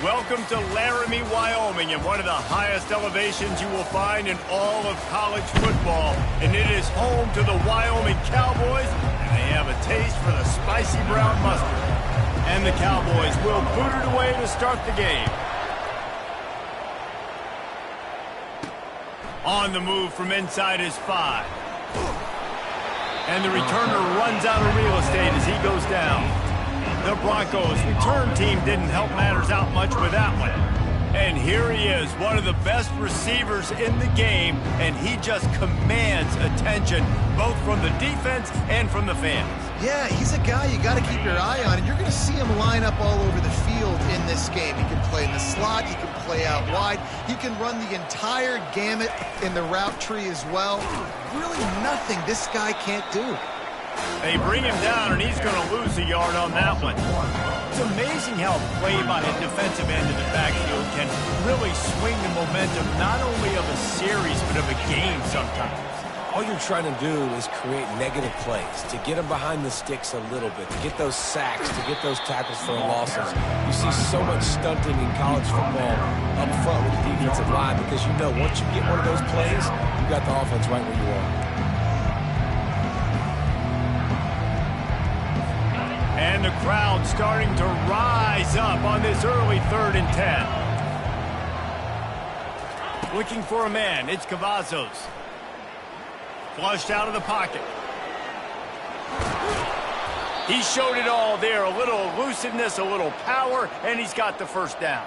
Welcome to Laramie, Wyoming, and one of the highest elevations you will find in all of college football. And it is home to the Wyoming Cowboys, and they have a taste for the spicy brown mustard. And the Cowboys will boot it away to start the game. On the move from inside his 5. And the returner runs out of real estate as he goes down. The Broncos' return team didn't help matters out much with that one. And here he is, one of the best receivers in the game, and he just commands attention, both from the defense and from the fans. Yeah, he's a guy you got to keep your eye on, and you're going to see him line up all over the field in this game. He can play in the slot, he can play out wide, he can run the entire gamut in the route tree as well. Really nothing this guy can't do. They bring him down, and he's going to lose a yard on that one. It's amazing how play by a defensive end in the backfield can really swing the momentum not only of a series, but of a game sometimes. All you're trying to do is create negative plays, to get them behind the sticks a little bit, to get those sacks, to get those tackles for losses. You see so much stunting in college football up front with the defensive line because you know once you get one of those plays, you got the offense right where you are. And the crowd starting to rise up on this early 3rd and 10. Looking for a man, it's Cavazos. Flushed out of the pocket. He showed it all there, a little elusiveness, a little power, and he's got the first down.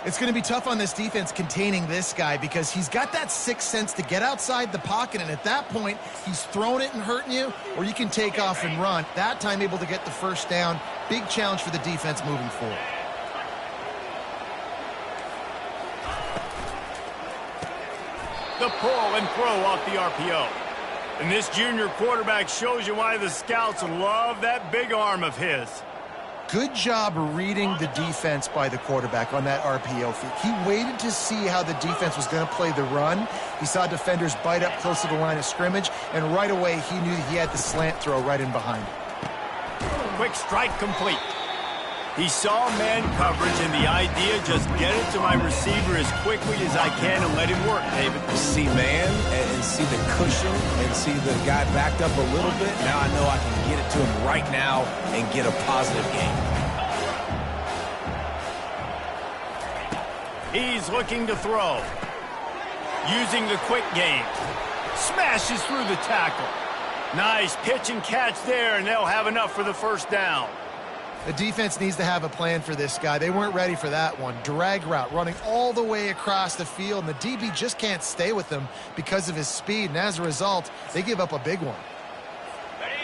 It's going to be tough on this defense containing this guy because he's got that sixth sense to get outside the pocket, and at that point, he's throwing it and hurting you, or you can take off and run. That time able to get the first down. Big challenge for the defense moving forward. The pull and throw off the RPO. And this junior quarterback shows you why the scouts love that big arm of his. Good job reading the defense by the quarterback on that RPO feed. He waited to see how the defense was going to play the run. He saw defenders bite up close to the line of scrimmage, and right away he knew he had the slant throw right in behind. Quick strike complete. He saw man coverage, and the idea just get it to my receiver as quickly as I can and let him work, David. See man and see the cushion and see the guy backed up a little bit. Now I know I can get it to him right now and get a positive gain. He's looking to throw. Using the quick game. Smashes through the tackle. Nice pitch and catch there, and they'll have enough for the first down. The defense needs to have a plan for this guy. They weren't ready for that one. Drag route, running all the way across the field, and the DB just can't stay with him because of his speed, and as a result, they give up a big one.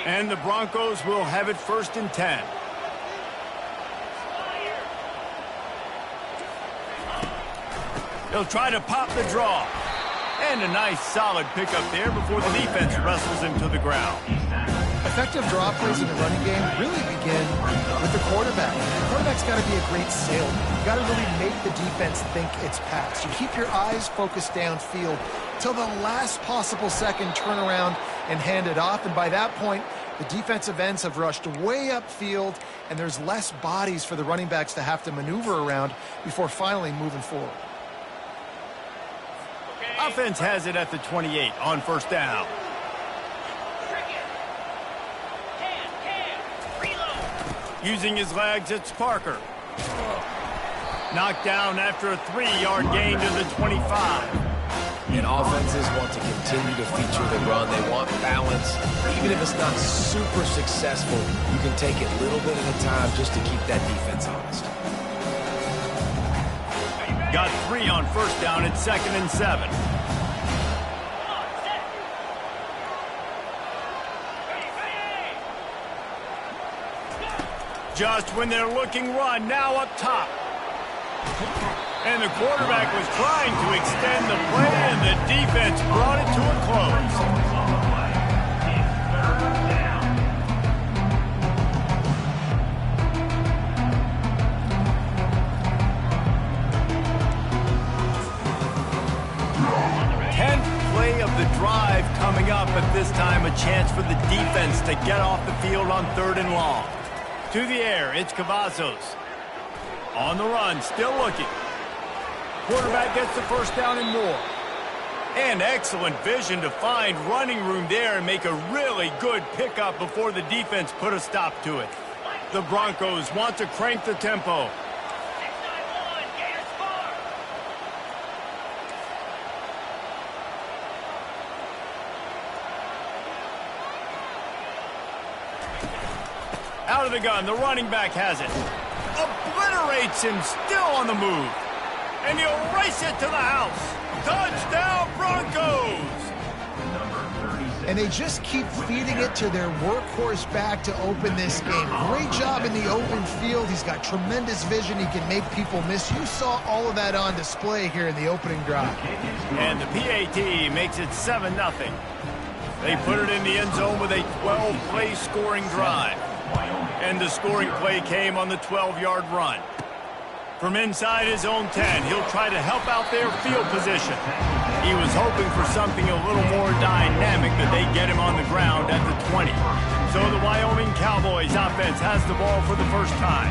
And the Broncos will have it 1st and 10. They'll try to pop the draw. And a nice solid pickup there before the defense wrestles him to the ground. Effective draw plays in the running game really begin with the quarterback. The quarterback's got to be a great salesman. You got to really make the defense think it's pass. You keep your eyes focused downfield till the last possible second, turn around and hand it off. And by that point, the defensive ends have rushed way upfield, and there's less bodies for the running backs to have to maneuver around before finally moving forward. Offense has it at the 28 on 1st down. Using his legs, it's Parker. Knocked down after a 3-yard gain to the 25. And offenses want to continue to feature the run. They want balance. Even if it's not super successful, you can take it little bit at a time just to keep that defense honest. Got 3 on 1st down at 2nd and 7. Just when they're looking run, now up top. And the quarterback was trying to extend the play, and the defense brought it to a close. 10th play of the drive coming up, but this time a chance for the defense to get off the field on 3rd and long. To the air, it's Cavazos. On the run, still looking. Quarterback gets the first down and more. And excellent vision to find running room there and make a really good pickup before the defense put a stop to it. The Broncos want to crank the tempo. Out of the gun, the running back has it. Obliterates him, still on the move. And he'll race it to the house. Touchdown, Broncos! And they just keep feeding it to their workhorse back to open this game. Great job in the open field. He's got tremendous vision. He can make people miss. You saw all of that on display here in the opening drive. And the PAT makes it 7-0. They put it in the end zone with a 12-play scoring drive. And the scoring play came on the 12-yard run. From inside his own 10, he'll try to help out their field position. He was hoping for something a little more dynamic, but they get him on the ground at the 20. So the Wyoming Cowboys offense has the ball for the first time.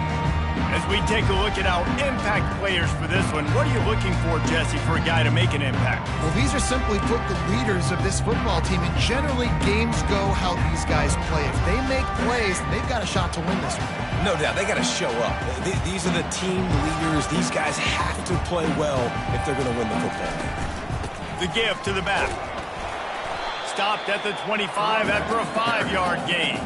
As we take a look at our impact players for this one, what are you looking for, Jesse, for a guy to make an impact? Well, these are simply put the leaders of this football team, and generally games go how these guys play. If they make plays, they've got a shot to win this one. No doubt, they got to show up. These are the team leaders. These guys have to play well if they're going to win the football game. The give to the back. Stopped at the 25 after a 5-yard gain.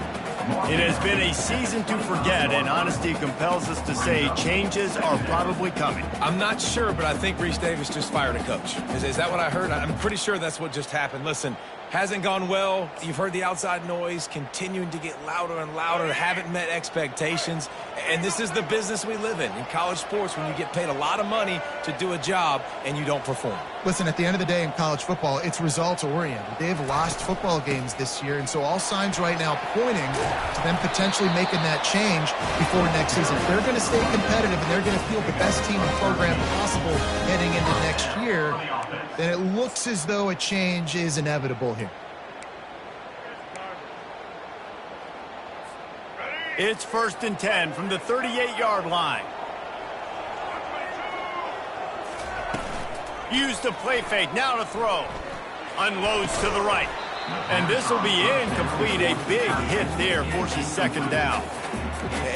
It has been a season to forget, and honesty compels us to say changes are probably coming. I'm not sure, but I think Reese Davis just fired a coach. Is that what I heard? I'm pretty sure that's what just happened. Listen, hasn't gone well. You've heard the outside noise continuing to get louder and louder. Haven't met expectations. And this is the business we live in college sports, when you get paid a lot of money to do a job and you don't perform. Listen, at the end of the day in college football, it's results-oriented. They've lost football games this year, and so all signs right now pointing to them potentially making that change before next season. If they're going to stay competitive and they're going to field the best team and program possible heading into next year, then it looks as though a change is inevitable here. It's 1st and 10 from the 38-yard line. Use the play fake, now to throw. Unloads to the right. And this will be incomplete. A big hit there forces 2nd down.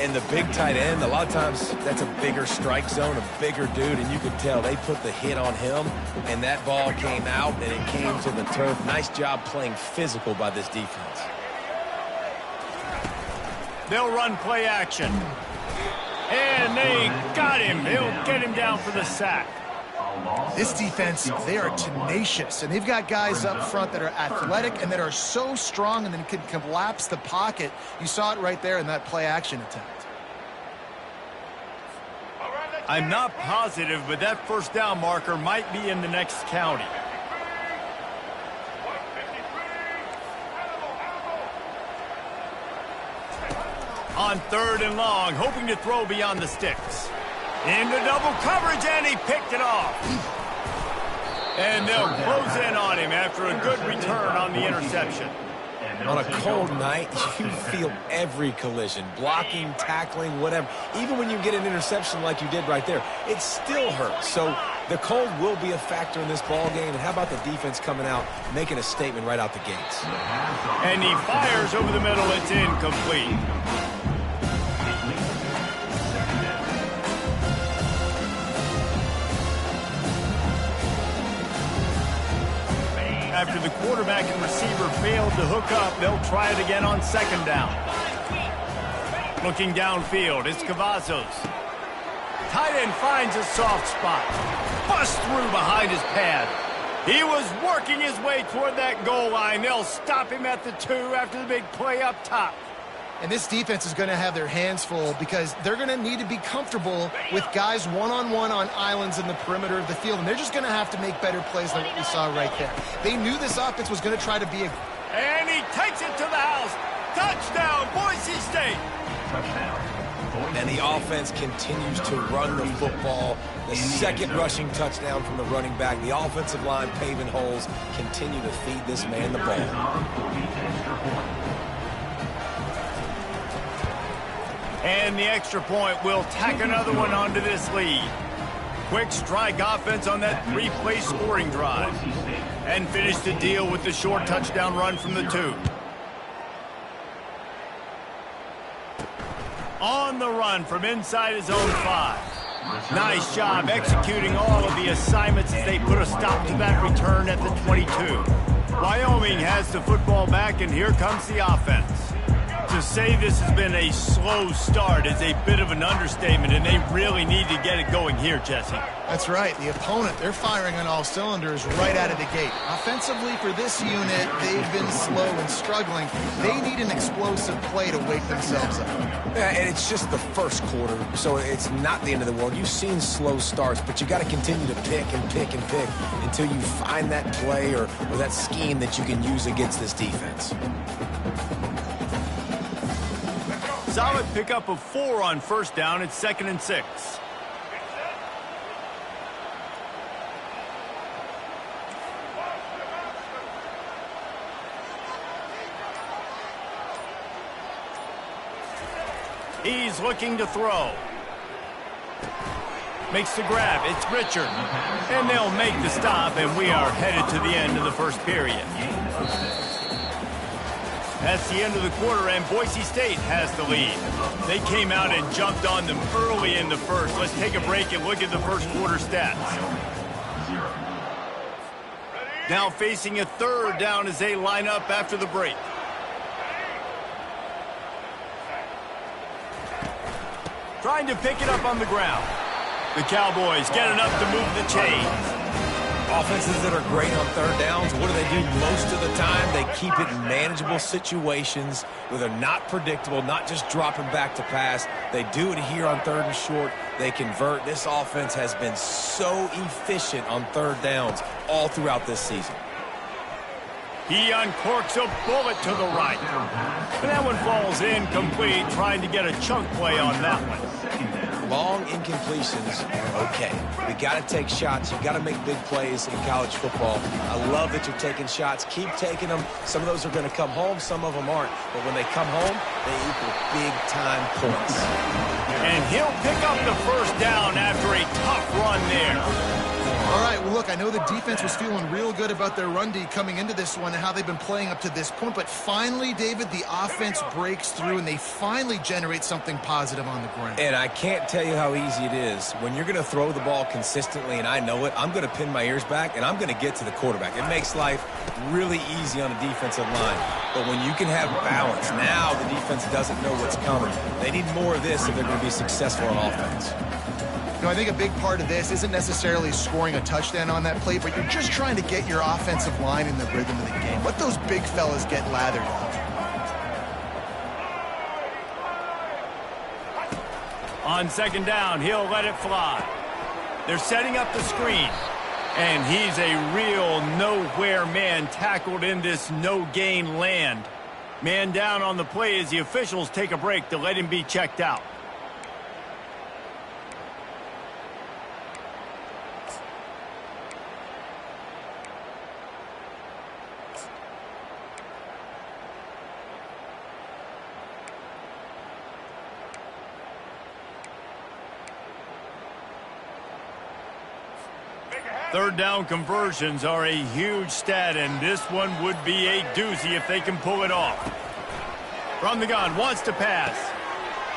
And the big tight end, a lot of times that's a bigger strike zone, a bigger dude, and you could tell they put the hit on him, and that ball came out, and it came to the turf. Nice job playing physical by this defense. They'll run play action. And they got him. They'll get him down for the sack. This defense, they are tenacious, and they've got guys up front that are athletic and that are so strong and then can collapse the pocket. You saw it right there in that play action attempt. I'm not positive, but that 1st down marker might be in the next county. On 3rd and long, hoping to throw beyond the sticks. Into double coverage, and he picked it off. And they'll close in on him after a good return on the interception. On a cold night, you feel every collision, blocking, tackling, whatever. Even when you get an interception like you did right there, it still hurts. So the cold will be a factor in this ball game. And how about the defense coming out, making a statement right out the gates? And he fires over the middle. It's incomplete. After the quarterback and receiver failed to hook up, they'll try it again on 2nd down. Looking downfield, it's Cavazos. Tight end finds a soft spot. Busts through behind his pad. He was working his way toward that goal line. They'll stop him at the 2 after the big play up top. And this defense is going to have their hands full because they're going to need to be comfortable with guys one-on-one on islands in the perimeter of the field. And they're just going to have to make better plays than what we saw right there. They knew this offense was going to try to be a... And he takes it to the house. Touchdown, Boise State. And the offense continues to run the football. The 2nd rushing touchdown from the running back. The offensive line paving holes. Continue to feed this man the ball. And the extra point will tack another one onto this lead. Quick strike offense on that 3-play scoring drive. And finish the deal with the short touchdown run from the 2. On the run from inside his own 5. Nice job executing all of the assignments as they put a stop to that return at the 22. Wyoming has the football back, and here comes the offense. To say this has been a slow start is a bit of an understatement, and they really need to get it going here, Jesse. That's right. The opponent, they're firing on all cylinders right out of the gate. Offensively, for this unit, they've been slow and struggling. They need an explosive play to wake themselves up. Yeah, and it's just the first quarter, so it's not the end of the world. You've seen slow starts, but you got to continue to pick and pick and pick until you find that play or that scheme that you can use against this defense. Solid pickup of 4 on first down. It's 2nd and 6. He's looking to throw. Makes the grab. It's Richard. And they'll make the stop, and we are headed to the end of the first period. That's the end of the quarter, and Boise State has the lead. They came out and jumped on them early in the first. Let's take a break and look at the first quarter stats. Now facing a 3rd down as they line up after the break. Trying to pick it up on the ground. The Cowboys get enough to move the chains. Offenses that are great on 3rd downs, what do? Most of the time, they keep it in manageable situations where they're not predictable, not just dropping back to pass. They do it here on 3rd and short. They convert. This offense has been so efficient on 3rd downs all throughout this season. He uncorks a bullet to the right. And that one falls incomplete, trying to get a chunk play on that one. Long incompletions are okay. We got to take shots. You got to make big plays in college football. I love that you're taking shots. Keep taking them. Some of those are going to come home. Some of them aren't. But when they come home, they equal big-time points. And he'll pick up the first down after a tough run there. All right, well, look, I know the defense was feeling real good about their run D coming into this one and how they've been playing up to this point. But finally, David, the offense breaks through, and they finally generate something positive on the ground. And I can't tell you how easy it is. When you're going to throw the ball consistently, and I know it, I'm going to pin my ears back, and I'm going to get to the quarterback. It makes life really easy on a defensive line. But when you can have balance, now the defense doesn't know what's coming. They need more of this if they're going to be successful on offense. You know, I think a big part of this isn't necessarily scoring a touchdown on that play, but you're just trying to get your offensive line in the rhythm of the game. Let those big fellas get lathered up. On 2nd down, he'll let it fly. They're setting up the screen. And he's a real nowhere man tackled in this no-gain land. Man down on the play as the officials take a break to let him be checked out. Third down conversions are a huge stat, and this one would be a doozy if they can pull it off. From the gun, wants to pass.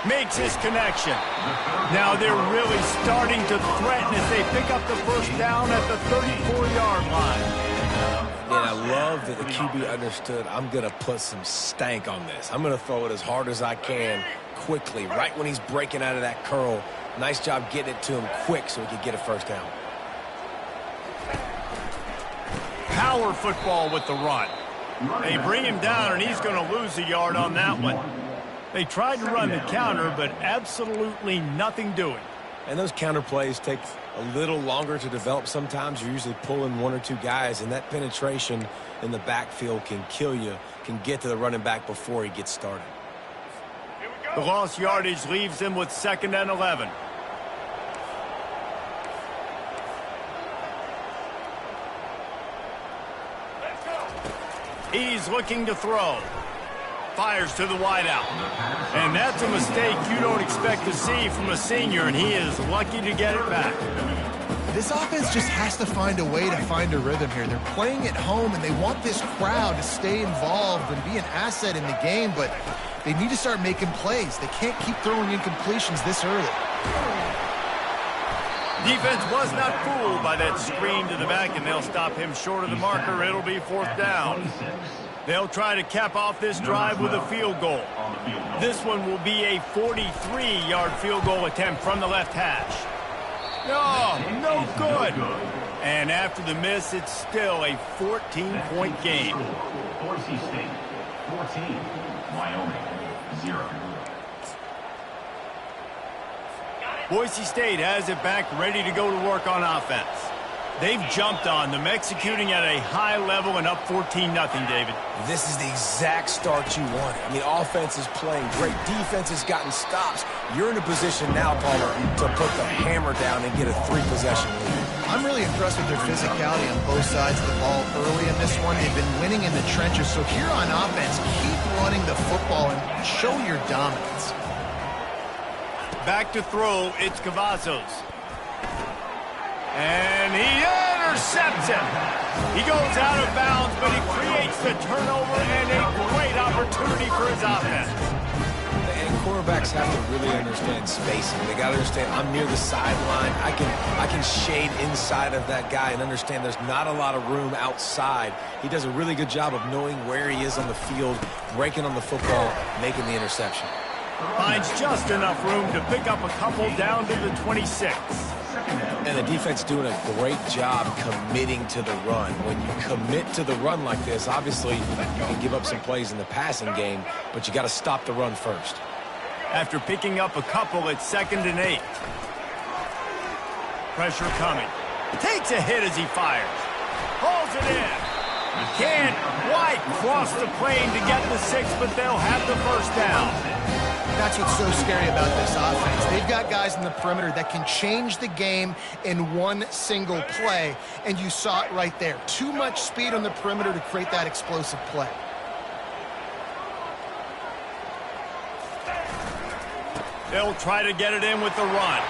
Makes his connection. Now they're really starting to threaten as they pick up the first down at the 34-yard line. And I love that the QB understood, I'm going to put some stank on this. I'm going to throw it as hard as I can, quickly, right when he's breaking out of that curl. Nice job getting it to him quick so he could get a first down. Power football with the run. They bring him down, and he's going to lose a yard on that one. They tried to run the counter, but absolutely nothing doing. And those counter plays take a little longer to develop sometimes. You're usually pulling 1 or 2 guys, and that penetration in the backfield can kill you, can get to the running back before he gets started. The lost yardage leaves them with 2nd and 11. He's looking to throw. Fires to the wideout. And that's a mistake you don't expect to see from a senior, and he is lucky to get it back. This offense just has to find a way to find a rhythm here. They're playing at home, and they want this crowd to stay involved and be an asset in the game, but they need to start making plays. They can't keep throwing incompletions this early. Defense was not fooled by that screen to the back, and they'll stop him short of the marker. It'll be 4th down. They'll try to cap off this drive with a field goal. This one will be a 43-yard field goal attempt from the left hash. Oh, no good. And after the miss, it's still a 14-point game. Boise State, 14. Wyoming, 0. Boise State has it back, ready to go to work on offense. They've jumped on them, executing at a high level and up 14-0, David. This is the exact start you wanted. I mean, offense is playing great. Defense has gotten stops. You're in a position now, Palmer, to put the hammer down and get a 3-possession lead. I'm really impressed with their physicality on both sides of the ball early in this one. They've been winning in the trenches. So here on offense, keep running the football and show your dominance. Back to throw, it's Cavazos. And he intercepts him. He goes out of bounds, but he creates the turnover and a great opportunity for his offense. And quarterbacks have to really understand spacing. They got to understand I'm near the sideline. I can shade inside of that guy and understand there's not a lot of room outside. He does a really good job of knowing where he is on the field, breaking on the football, making the interception. Finds just enough room to pick up a couple down to the 26. And the defense doing a great job committing to the run. When you commit to the run like this, obviously you can give up some plays in the passing game, but you got to stop the run first. After picking up a couple, it's 2nd and 8. Pressure coming. Takes a hit as he fires. Hauls it in. Can't quite cross the plane to get the 6, but they'll have the 1st down. That's what's so scary about this offense. They've got guys in the perimeter that can change the game in one single play, and you saw it right there. Too much speed on the perimeter to create that explosive play. They'll try to get it in with the run.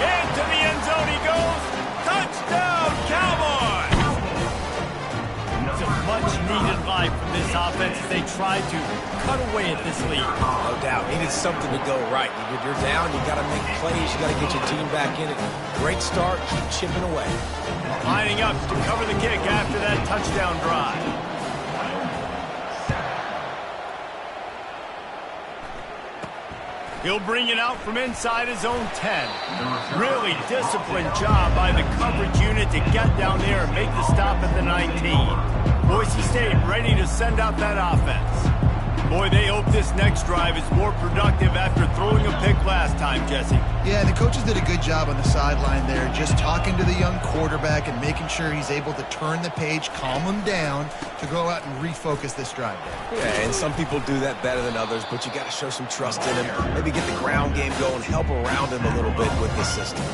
Into the end zone he goes. Touchdown, Cowboys! It's a much-needed life from this offense as they try to cut away at this lead. No doubt. Needed something to go right. You're down. You got to make plays. You got to get your team back in it. Great start. Keep chipping away. Lining up to cover the kick after that touchdown drive. He'll bring it out from inside his own 10. Really disciplined job by the coverage unit to get down there and make the stop at the 19. Boise State ready to send out that offense. Boy, they hope this next drive is more productive after throwing a pick last time, Jesse. Yeah, the coaches did a good job on the sideline there, just talking to the young quarterback and making sure he's able to turn the page, calm him down, to go out and refocus this drive there. Yeah, and some people do that better than others, but you got to show some trust in him. Maybe get the ground game going, help around him a little bit with this system.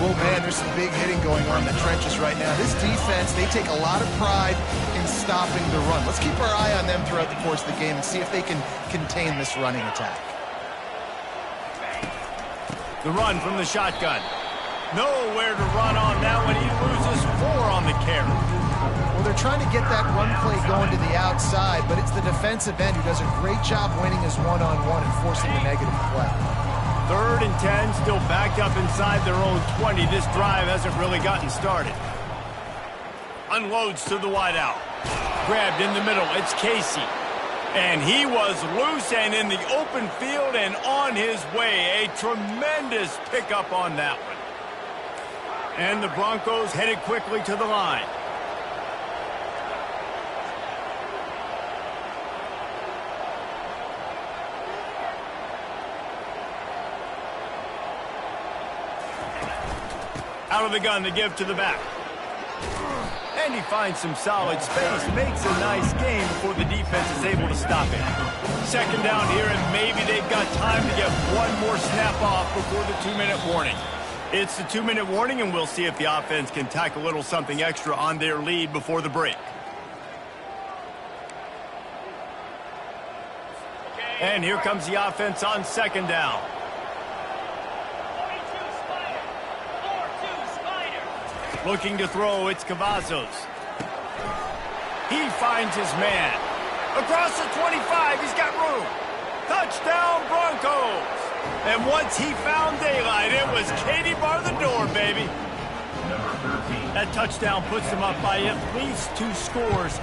Well, man, there's some big hitting going on in the trenches right now. This defense, they take a lot of pride in stopping the run. Let's keep our eye on them throughout the course of the game and see if they can contain this running attack. The run from the shotgun. Nowhere to run on that one. He loses 4 on the carry. Well, they're trying to get that run play going to the outside, but it's the defensive end who does a great job winning his one-on-one and forcing the negative play. 3rd and 10, still backed up inside their own 20. This drive hasn't really gotten started. Unloads to the wideout. Grabbed in the middle, it's Casey. And he was loose and in the open field and on his way. A tremendous pickup on that one. And the Broncos headed quickly to the line. Out of the gun, the give to the back. And he finds some solid space, makes a nice game before the defense is able to stop him. 2nd down here, and maybe they've got time to get one more snap off before the 2-minute warning. It's the 2-minute warning, and we'll see if the offense can tack a little something extra on their lead before the break. And here comes the offense on second down. Looking to throw, it's Cavazos. He finds his man. Across the 25, he's got room. Touchdown, Broncos. And once he found daylight, it was Katie bar the door, baby. That touchdown puts them up by at least 2 scores.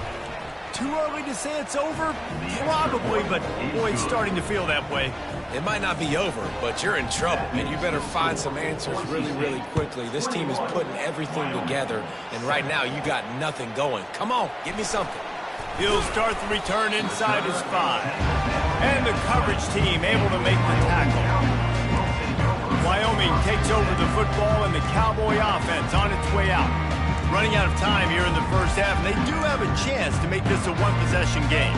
Too early to say it's over? Probably, but boy, it's starting to feel that way. It might not be over, but you're in trouble, and you better find some answers really, really quickly. This team is putting everything together, and right now you got nothing going. Come on, give me something. He'll start the return inside his 5. And the coverage team able to make the tackle. Wyoming takes over the football, and the Cowboy offense on its way out. Running out of time here in the first half, and they do have a chance to make this a one-possession game.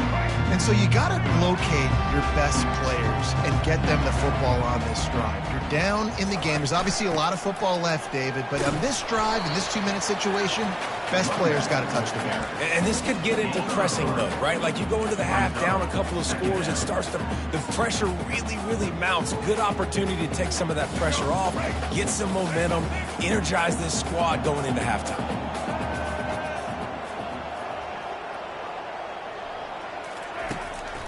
And so you got to locate your best players and get them the football on this drive. You're down in the game. There's obviously a lot of football left, David, but on this drive, in this 2-minute situation, best players got to touch the ball. And this could get into pressing mode, right? Like you go into the half down a couple of scores, it starts to, the pressure really, really mounts. Good opportunity to take some of that pressure off, get some momentum, energize this squad going into halftime.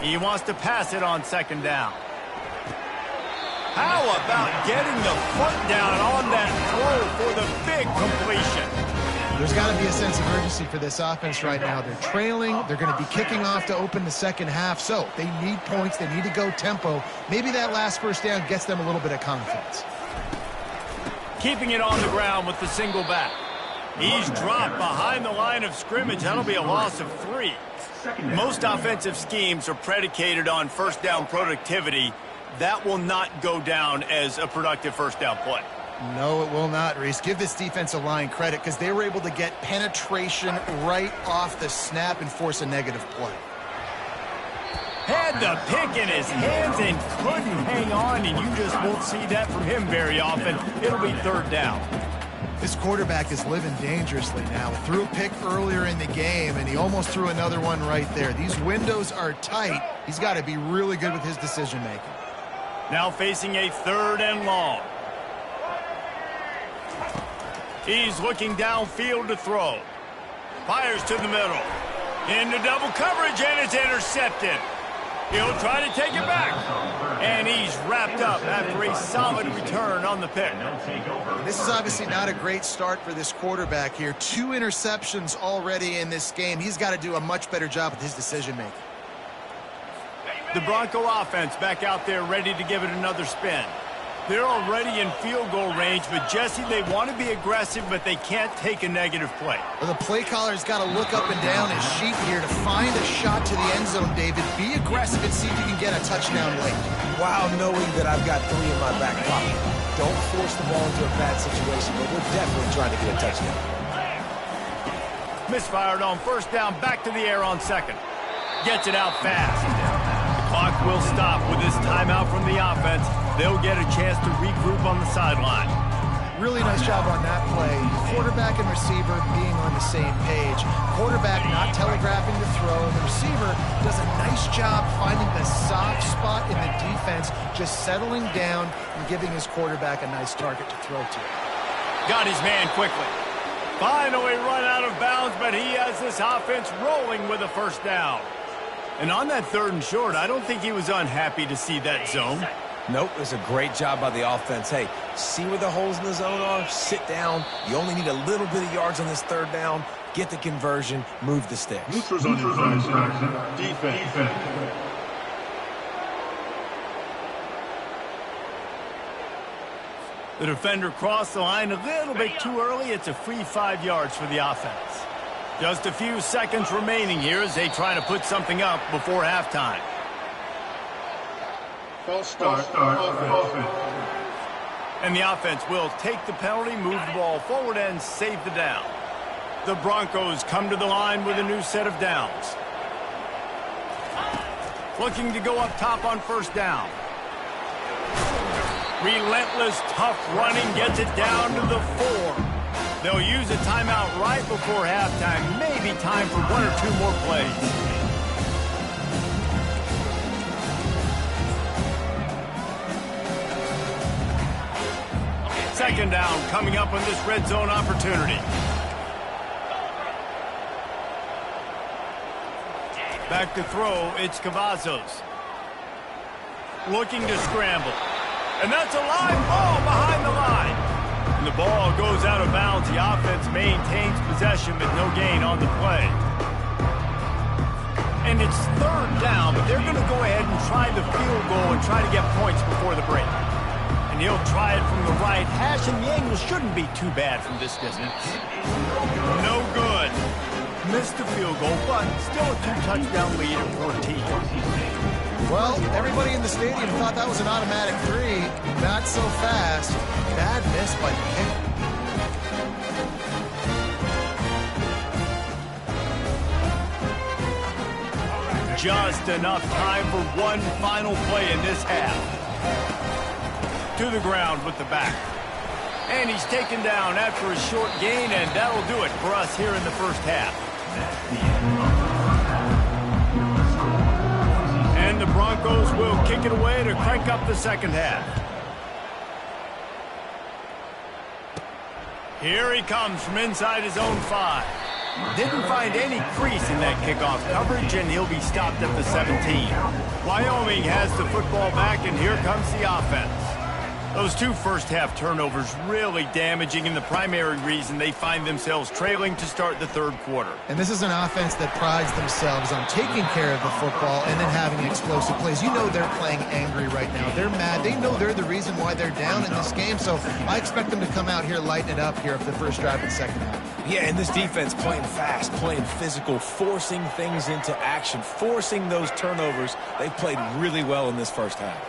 He wants to pass it on second down. How about getting the foot down on that throw for the big completion? There's got to be a sense of urgency for this offense right now. They're trailing. They're going to be kicking off to open the second half, so they need points. They need to go tempo. Maybe that last first down gets them a little bit of confidence. Keeping it on the ground with the single back. He's dropped behind the line of scrimmage. That'll be a loss of 3. Most offensive schemes are predicated on first down productivity. That will not go down as a productive first down play. No, it will not, Reese. Give this defensive line credit because they were able to get penetration right off the snap and force a negative play. Had the pick in his hands and couldn't hang on, and you just won't see that from him very often. It'll be third down. This quarterback is living dangerously now. Threw a pick earlier in the game, and he almost threw another one right there. These windows are tight. He's got to be really good with his decision-making. Now facing a 3rd and long. He's looking downfield to throw. Fires to the middle. Into double coverage, and it's intercepted. He'll try to take it back. And he's wrapped up after a solid return on the pick. This is obviously not a great start for this quarterback here. 2 interceptions already in this game. He's got to do a much better job with his decision-making. The Bronco offense back out there ready to give it another spin. They're already in field goal range, but Jesse, they want to be aggressive, but they can't take a negative play. Well, the play caller's got to look up and down his sheet here to find a shot to the end zone, David. Be aggressive and see if you can get a touchdown late. While knowing that I've got 3 in my back pocket. Don't force the ball into a bad situation, but we're definitely trying to get a touchdown. Misfired on first down, back to the air on second. Gets it out fast. The clock will stop with this timeout from the offense. They'll get a chance to regroup on the sideline. Really nice job on that play. Quarterback and receiver being on the same page. Quarterback not telegraphing the throw. The receiver does a nice job finding the soft spot in the defense, just settling down and giving his quarterback a nice target to throw to. Got his man quickly. Finally run out of bounds, but he has this offense rolling with a first down. And on that 3rd and short, I don't think he was unhappy to see that zone. Nope, it was a great job by the offense. Hey, see where the holes in the zone are? Sit down. You only need a little bit of yards on this 3rd down. Get the conversion. Move the sticks. Defense. The defender crossed the line a little bit too early. It's a free 5 yards for the offense. Just a few seconds remaining here as they try to put something up before halftime. False start. And the offense will take the penalty, move the ball forward, and save the down. The Broncos come to the line with a new set of downs. Looking to go up top on first down. Relentless, tough running gets it down to the 4. They'll use a timeout right before halftime. Maybe time for 1 or 2 more plays. Second down coming up on this red zone opportunity. Back to throw, it's Cavazos. Looking to scramble. And that's a live ball behind the line. And the ball goes out of bounds. The offense maintains possession, but no gain on the play. And it's third down, but they're going to go ahead and try the field goal and try to get points before the break. And he'll try it from the right hash, and the angle shouldn't be too bad from this distance. No good. Missed the field goal, but still a 2-touchdown lead at 14. Well, everybody in the stadium thought that was an automatic 3. Not so fast. Bad miss by the kicker. Just enough time for one final play in this half. To the ground with the back. And he's taken down after a short gain, and that'll do it for us here in the first half. And the Broncos will kick it away to crank up the second half. Here he comes from inside his own 5. Didn't find any crease in that kickoff coverage, and he'll be stopped at the 17. Wyoming has the football back, and here comes the offense. Those 2 first-half turnovers really damaging, and the primary reason they find themselves trailing to start the third quarter. And this is an offense that prides themselves on taking care of the football and then having explosive plays. You know they're playing angry right now. They're mad. They know they're the reason why they're down in this game, so I expect them to come out here, lighten it up here for the first drive of the second half. Yeah, and this defense playing fast, playing physical, forcing things into action, forcing those turnovers. They've played really well in this first half.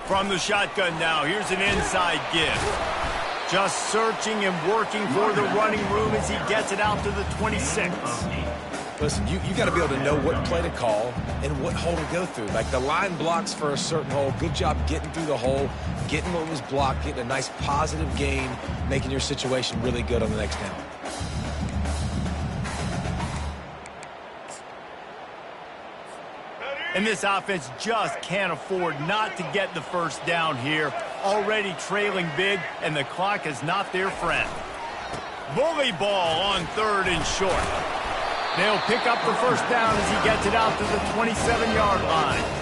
From the shotgun now, here's an inside give. Just searching and working for the running room as he gets it out to the 26. Listen, you got to be able to know what play to call and what hole to go through. Like the line blocks for a certain hole. Good job getting through the hole, getting what was blocked, getting a nice positive gain, making your situation really good on the next down. And this offense just can't afford not to get the first down here. Already trailing big, and the clock is not their friend. Bully ball on third and short. They'll pick up the first down as he gets it out to the 27-yard line.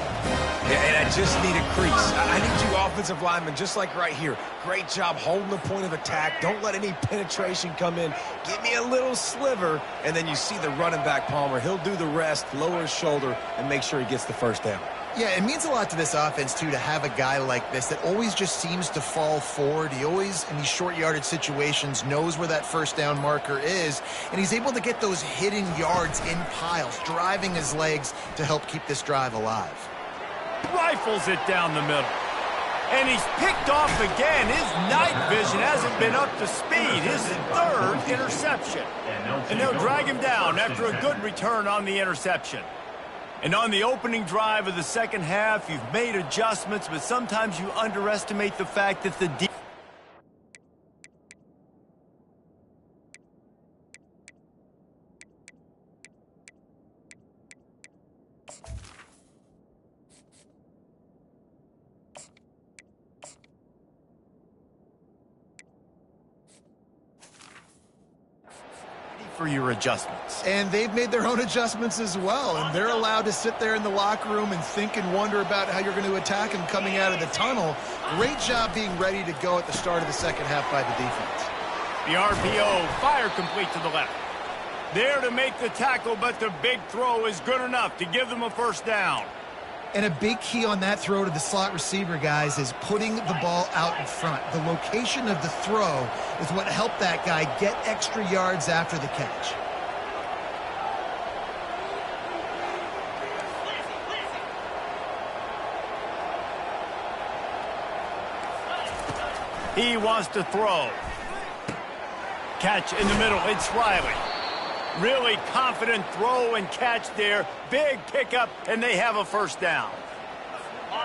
Yeah, and I just need a crease. I need you offensive linemen, just like right here. Great job holding the point of attack. Don't let any penetration come in. Give me a little sliver, and then you see the running back, Palmer. He'll do the rest, lower his shoulder, and make sure he gets the first down. Yeah, it means a lot to this offense, too, to have a guy like this that always just seems to fall forward. He always, in these short yardage situations, knows where that first down marker is, and he's able to get those hidden yards in piles, driving his legs to help keep this drive alive. Rifles it down the middle. And he's picked off again. His night vision hasn't been up to speed. His third interception. And they'll drag him down after a good return on the interception. And on the opening drive of the second half, you've made adjustments, but sometimes you underestimate the fact that the defense for your adjustments. And they've made their own adjustments as well, and they're allowed to sit there in the locker room and think and wonder about how you're going to attack him coming out of the tunnel. Great job being ready to go at the start of the second half by the defense. The RPO, fire complete to the left. There to make the tackle, but the big throw is good enough to give them a first down. And a big key on that throw to the slot receiver, guys, is putting the ball out in front. The location of the throw is what helped that guy get extra yards after the catch. He wants to throw. Catch in the middle. It's Riley. Really confident throw and catch there. Big pickup, and they have a first down.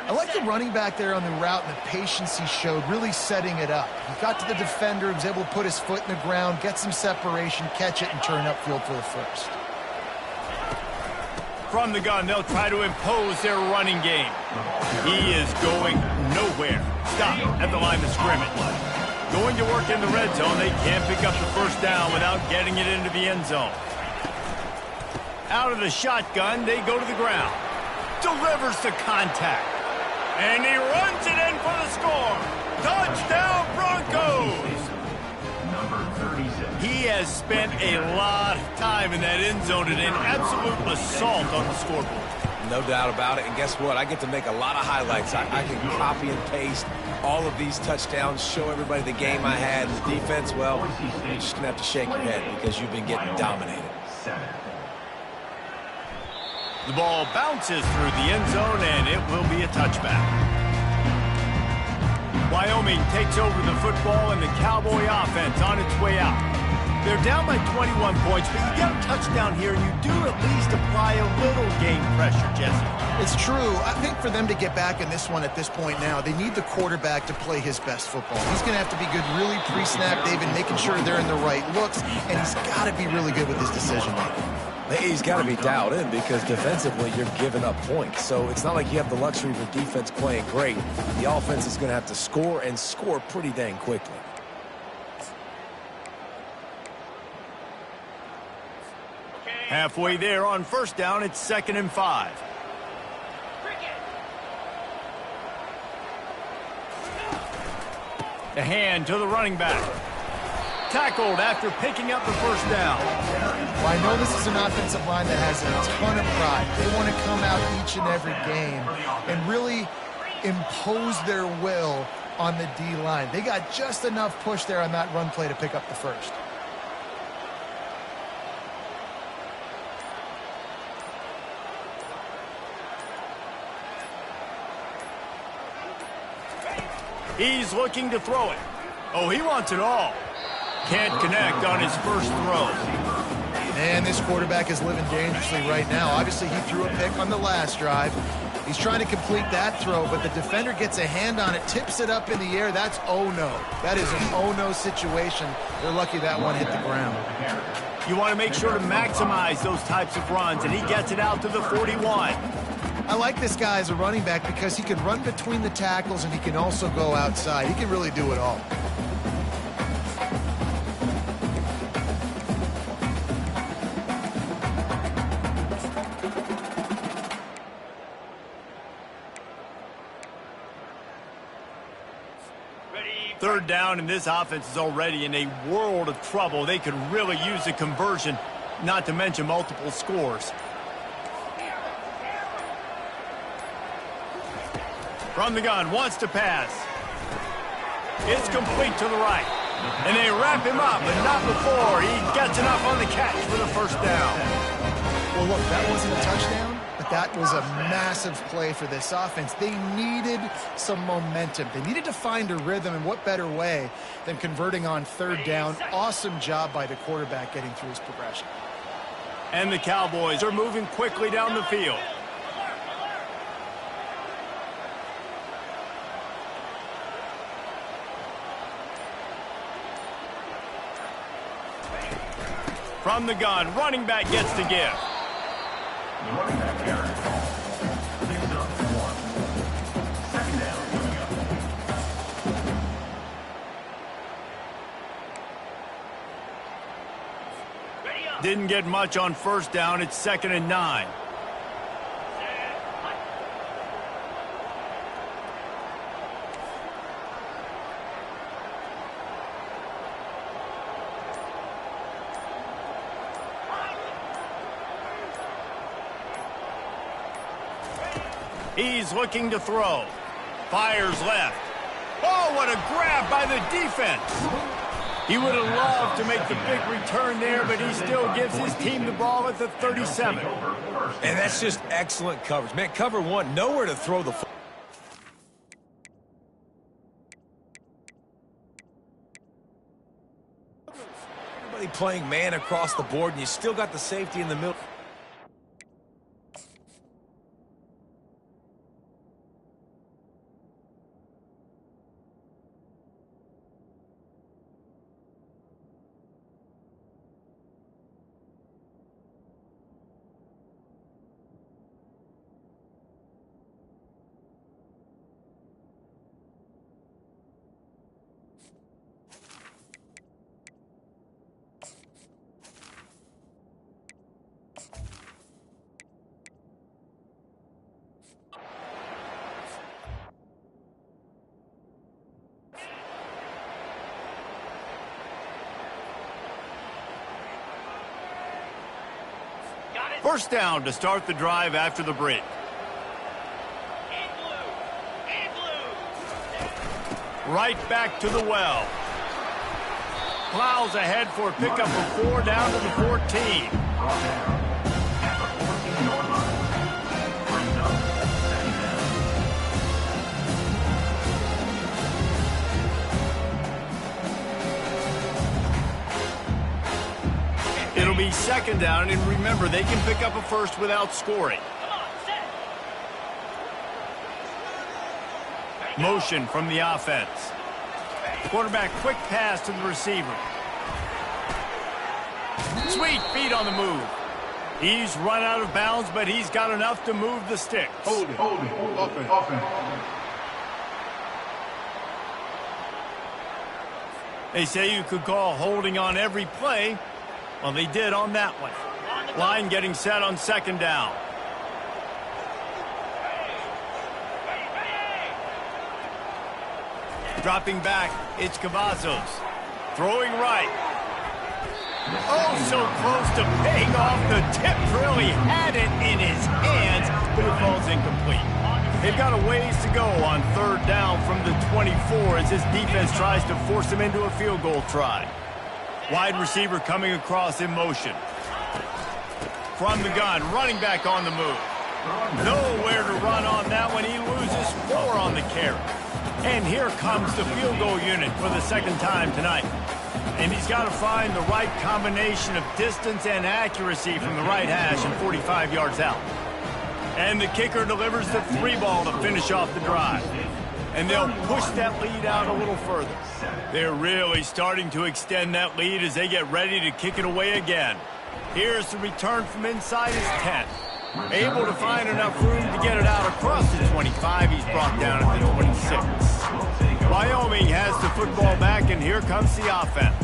I like the running back there on the route and the patience he showed, really setting it up. He got to the defender, was able to put his foot in the ground, get some separation, catch it, and turn upfield for the first. From the gun, they'll try to impose their running game. He is going nowhere. Stop at the line of scrimmage. Going to work in the red zone, they can't pick up the first down without getting it into the end zone. Out of the shotgun, they go to the ground. Delivers the contact. And he runs it in for the score. Touchdown, Broncos! Number 36. He has spent a lot of time in that end zone and an absolute assault on the scoreboard. No doubt about it. And guess what? I get to make a lot of highlights. I can copy and paste all of these touchdowns, show everybody the game I had. The defense, well, you're just going to have to shake your head because you've been getting dominated. 7. The ball bounces through the end zone, and it will be a touchback. Wyoming takes over the football, and the Cowboy offense on its way out. They're down by 21 points, but you get a touchdown here, and you do at least apply a little game pressure, Jesse. It's true. I think for them to get back in this one at this point now, they need the quarterback to play his best football. He's going to have to be good really pre-snap, David, making sure they're in the right looks, and he's got to be really good with his decision-making. He's got to be dialed in because defensively you're giving up points. So it's not like you have the luxury of your defense playing great. The offense is going to have to score and score pretty dang quickly. Halfway there on first down, it's 2nd and 5. The hand to the running back. Tackled after picking up the first down. Well, I know this is an offensive line that has a ton of pride. They want to come out each and every game and really impose their will on the D-line. They got just enough push there on that run play to pick up the first. He's looking to throw it. Oh, he wants it all. Can't connect on his first throw. And this quarterback is living dangerously right now. Obviously, he threw a pick on the last drive. He's trying to complete that throw, but the defender gets a hand on it, tips it up in the air. That's oh-no. That is an oh-no situation. They're lucky that one hit the ground. You want to make sure to maximize those types of runs, and he gets it out to the 41. I like this guy as a running back because he can run between the tackles and he can also go outside. He can really do it all. Third down, and this offense is already in a world of trouble. They could really use a conversion, not to mention multiple scores. From the gun, wants to pass. It's complete to the right. And they wrap him up, but not before he gets enough on the catch for the first down. Well, look, that wasn't a touchdown, but that was a massive play for this offense. They needed some momentum. They needed to find a rhythm, and what better way than converting on third down. Awesome job by the quarterback getting through his progression. And the Cowboys are moving quickly down the field. From the gun, running back gets to give. The running back carry. 6 up, 1. 2nd down coming up. Didn't get much on first down. It's 2nd and 9. He's looking to throw. Fires left. Oh, what a grab by the defense. He would have loved to make the big return there, but he still gives his team the ball at the 37. And that's just excellent coverage. Man, cover one, nowhere to throw the football. Everybody playing man across the board, and you still got the safety in the middle. First down to start the drive after the break. Right back to the well. Plows ahead for a pickup of 4 down to the 14. It'll be second down, and remember, they can pick up a first without scoring. Motion from the offense. Quarterback quick pass to the receiver. Sweet feet on the move. He's run out of bounds, but he's got enough to move the sticks. Hold it. Offense. They say you could call holding on every play. Well, they did on that one. Line getting set on second down. Dropping back, it's Cavazos. Throwing right. Oh, so close to paying off. The tip really had it in his hands, but it falls incomplete. They've got a ways to go on third down from the 24 as this defense tries to force them into a field goal try. Wide receiver coming across in motion. From the gun, running back on the move. Nowhere to run on that one. He loses 4 on the carry. And here comes the field goal unit for the second time tonight. And he's got to find the right combination of distance and accuracy from the right hash and 45 yards out. And the kicker delivers the 3-ball to finish off the drive. And they'll push that lead out a little further. They're really starting to extend that lead as they get ready to kick it away again. Here's the return from inside his 10. Able to find enough room to get it out across the 25. He's brought down at the 26. Wyoming has the football back, and here comes the offense.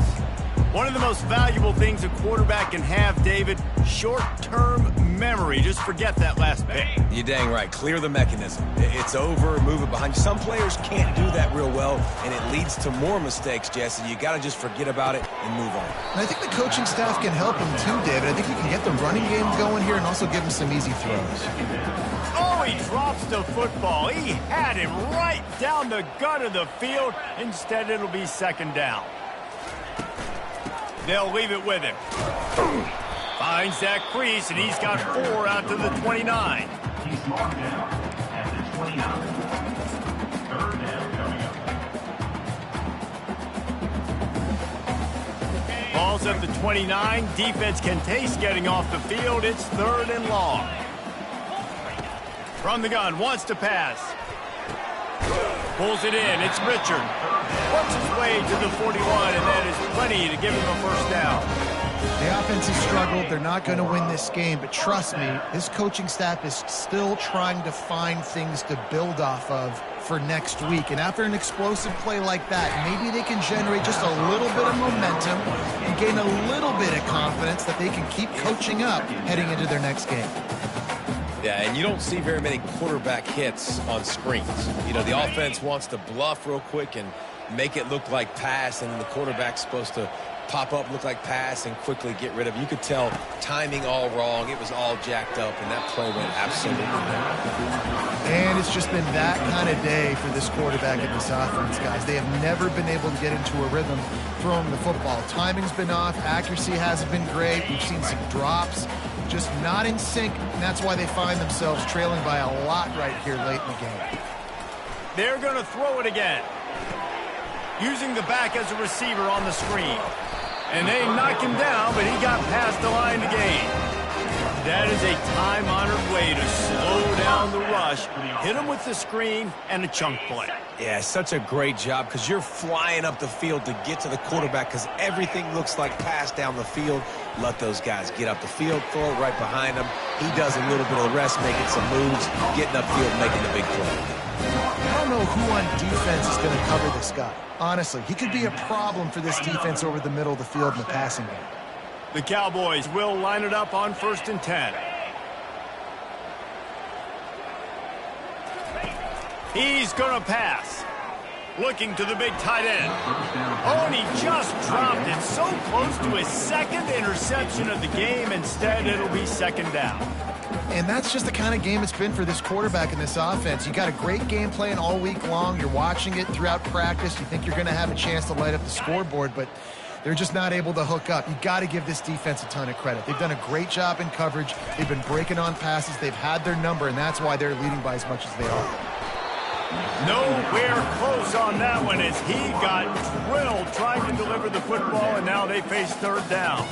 One of the most valuable things a quarterback can have, David, short-term memory. Just forget that last pick. You're dang right. Clear the mechanism. It's over, move it behind you. Some players can't do that real well, and it leads to more mistakes, Jesse. You got to just forget about it and move on. And I think the coaching staff can help him too, David. I think he can get the running game going here and also give him some easy throws. Oh, he drops the football. He had him right down the gut of the field. Instead, it'll be second down. They'll leave it with him. Finds that crease, and he's got 4 out to the 29. He's marked down at the 29. Third down coming up. Ball's at the 29. Defense can taste getting off the field. It's third and long. From the gun, wants to pass. Pulls it in. It's Richard. Works his way to the 41, and that is plenty to give him a first down. The offense has struggled. They're not going to win this game, but trust me, this coaching staff is still trying to find things to build off of for next week. And after an explosive play like that, maybe they can generate just a little bit of momentum and gain a little bit of confidence that they can keep coaching up heading into their next game. Yeah, and you don't see very many quarterback hits on screens. You know, the offense wants to bluff real quick and make it look like pass, and then the quarterback's supposed to pop up, look like pass, and quickly get rid of it. You could tell timing all wrong. It was all jacked up, and that play went absolutely nowhere. And it's just been that kind of day for this quarterback and this offense, guys. They have never been able to get into a rhythm throwing the football. Timing's been off. Accuracy hasn't been great. We've seen some drops. Just not in sync, and that's why they find themselves trailing by a lot right here late in the game. They're going to throw it again. Using the back as a receiver on the screen. And they knock him down, but he got past the line to gain. That is a time-honored way to slow down the rush, hit him with the screen, and a chunk play. Yeah, such a great job because you're flying up the field to get to the quarterback because everything looks like pass down the field. Let those guys get up the field, throw it right behind him. He does a little bit of the rest, making some moves, getting upfield, making the big play. I don't know who on defense is going to cover this guy. Honestly, he could be a problem for this defense over the middle of the field in the passing game. The Cowboys will line it up on 1st and 10. He's going to pass. Looking to the big tight end. Oh, and he just dropped it so close to his second interception of the game. Instead, it'll be second down. And that's just the kind of game it's been for this quarterback in this offense. You got a great game plan all week long. You're watching it throughout practice. You think you're going to have a chance to light up the scoreboard, but they're just not able to hook up. You got to give this defense a ton of credit. They've done a great job in coverage. They've been breaking on passes. They've had their number, and that's why they're leading by as much as they are. Nowhere close on that one as he got drilled trying to deliver the football, and now they face third down.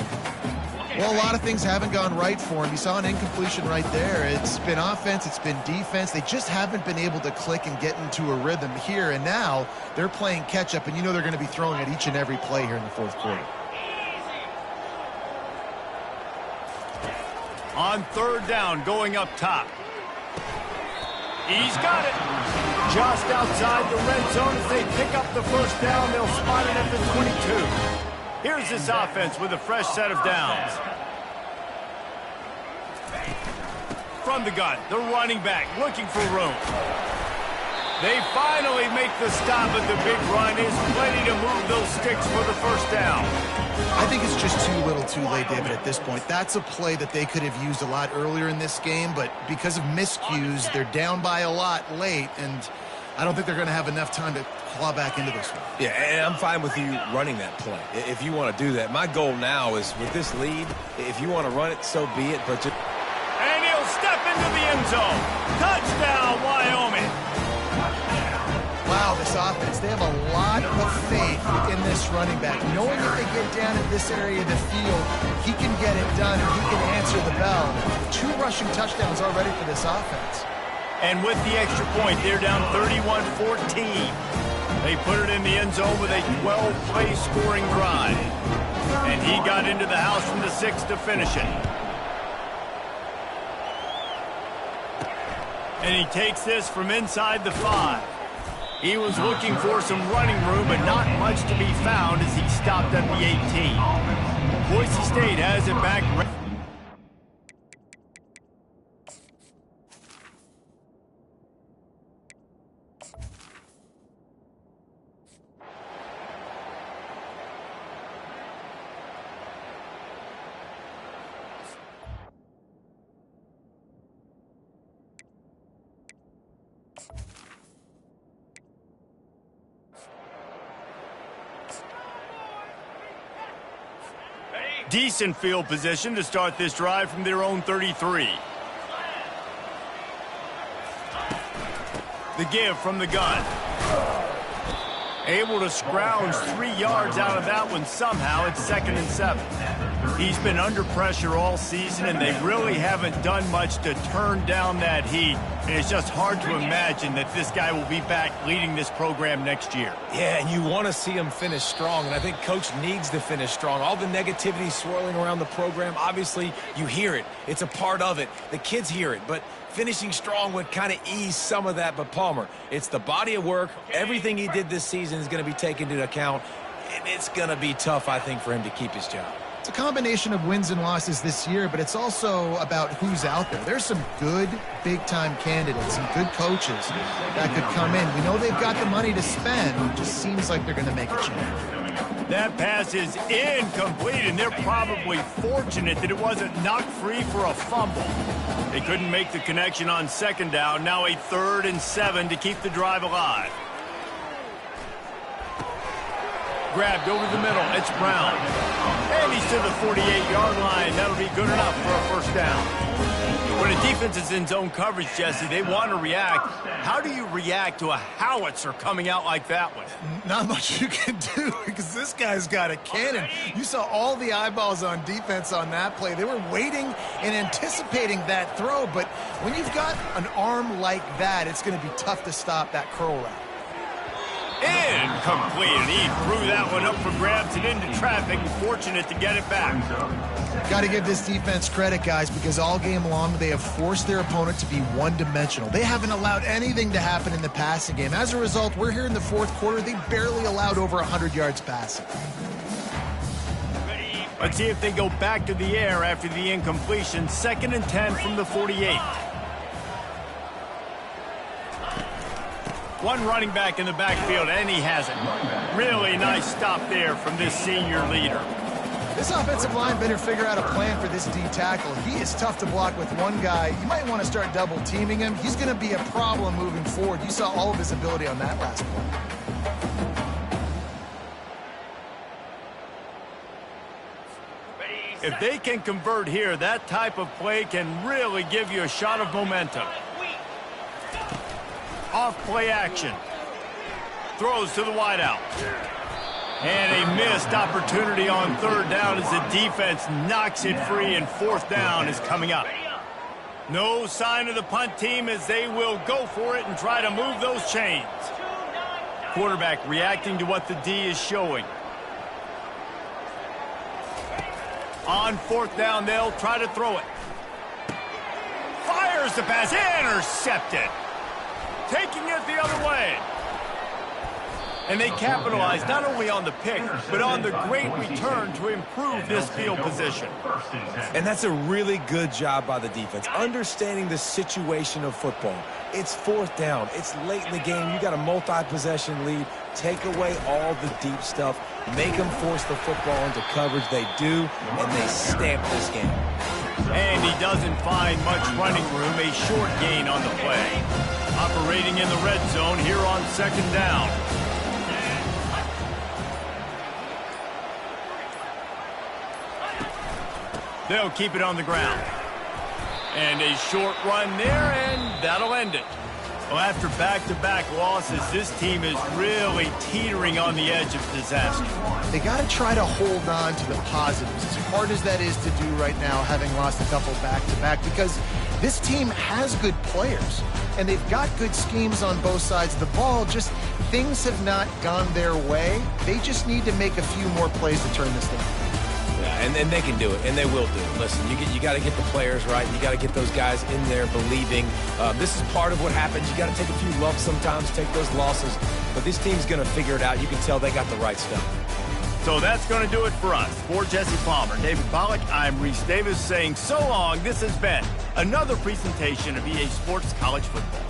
Well, a lot of things haven't gone right for him. You saw an incompletion right there. It's been offense, it's been defense. They just haven't been able to click and get into a rhythm here, and now they're playing catch-up, and you know they're going to be throwing at each and every play here in the fourth quarter. On third down, going up top. He's got it. Just outside the red zone. If they pick up the first down, they'll spot it at the 22. Here's this offense with a fresh set of downs. From the gun, the running back looking for room. They finally make the stop, but the big run is plenty to move those sticks for the first down. I think it's just too little too late, David, at this point. That's a play that they could have used a lot earlier in this game, but because of miscues, they're down by a lot late, and I don't think they're going to have enough time to claw back into this one. Yeah, and I'm fine with you running that play if you want to do that. My goal now is with this lead, if you want to run it, so be it. But just... And he'll step into the end zone. Touchdown, Wyoming. Wow, this offense, they have a lot of faith in this running back. Knowing if they get down in this area of the field, he can get it done and he can answer the bell. 2 rushing touchdowns already for this offense. And with the extra point, they're down 31-14. They put it in the end zone with a 12-play scoring drive. And he got into the house from the 6 to finish it. And he takes this from inside the 5. He was looking for some running room, but not much to be found as he stopped at the 18. Boise State has it back. Decent field position to start this drive from their own 33. The give from the gun. Able to scrounge 3 yards out of that one somehow. It's 2nd and 7. He's been under pressure all season, and they really haven't done much to turn down that heat. And it's just hard to imagine that this guy will be back leading this program next year. Yeah, and you want to see him finish strong, and I think Coach needs to finish strong. All the negativity swirling around the program, obviously, you hear it. It's a part of it. The kids hear it, but finishing strong would kind of ease some of that. But Palmer, it's the body of work. Everything he did this season is going to be taken into account, and it's going to be tough, I think, for him to keep his job. It's a combination of wins and losses this year, but it's also about who's out there. There's some good big-time candidates, some good coaches that could come in. We know they've got the money to spend. It just seems like they're going to make a change. That pass is incomplete, and they're probably fortunate that it wasn't knocked free for a fumble. They couldn't make the connection on 2nd down. Now a 3rd and 7 to keep the drive alive. Grabbed over the middle. It's Brown. And he's to the 48-yard line. That'll be good enough for a first down. When a defense is in zone coverage, Jesse, they want to react. How do you react to a howitzer coming out like that one? Not much you can do because this guy's got a cannon. You saw all the eyeballs on defense on that play. They were waiting and anticipating that throw, but when you've got an arm like that, it's going to be tough to stop that curl route. Incomplete, and he threw that one up for grabs and into traffic. Fortunate to get it back. Got to give this defense credit, guys, because all game long they have forced their opponent to be one-dimensional. They haven't allowed anything to happen in the passing game. As a result, we're here in the fourth quarter. They barely allowed over 100 yards passing. Let's see if they go back to the air after the incompletion. 2nd and 10 from the 48. One running back in the backfield, and he has it. Really nice stop there from this senior leader. This offensive line better figure out a plan for this D tackle. He is tough to block with one guy. You might want to start double teaming him. He's going to be a problem moving forward. You saw all of his ability on that last play. If they can convert here, that type of play can really give you a shot of momentum. Off play action. Throws to the wideout. And a missed opportunity on third down as the defense knocks it free, and fourth down is coming up. No sign of the punt team as they will go for it and try to move those chains. Quarterback reacting to what the D is showing. On fourth down, they'll try to throw it. Fires the pass, intercepted. Taking it the other way. And they capitalize not only on the pick, but on the great return to improve this field position. And that's a really good job by the defense, understanding the situation of football. It's fourth down. It's late in the game. You got a multi-possession lead. Take away all the deep stuff. Make them force the football into coverage. They do, and they stamp this game. And he doesn't find much running room. A short gain on the play. Operating in the red zone here on second down. They'll keep it on the ground. And a short run there, and that'll end it. Well, after back-to-back losses, this team is really teetering on the edge of disaster. They got to try to hold on to the positives, as hard as that is to do right now, having lost a couple back-to-back, because this team has good players, and they've got good schemes on both sides of the ball. Just things have not gone their way. They just need to make a few more plays to turn this thing. Yeah, and they can do it, and they will do it. Listen, you got to get the players right. You got to get those guys in there believing. This is part of what happens. You got to take a few lumps sometimes, take those losses. But this team's going to figure it out. You can tell they got the right stuff. So that's going to do it for us. For Jesse Palmer, David Pollack, I'm Reese Davis saying so long. This has been another presentation of EA Sports College Football.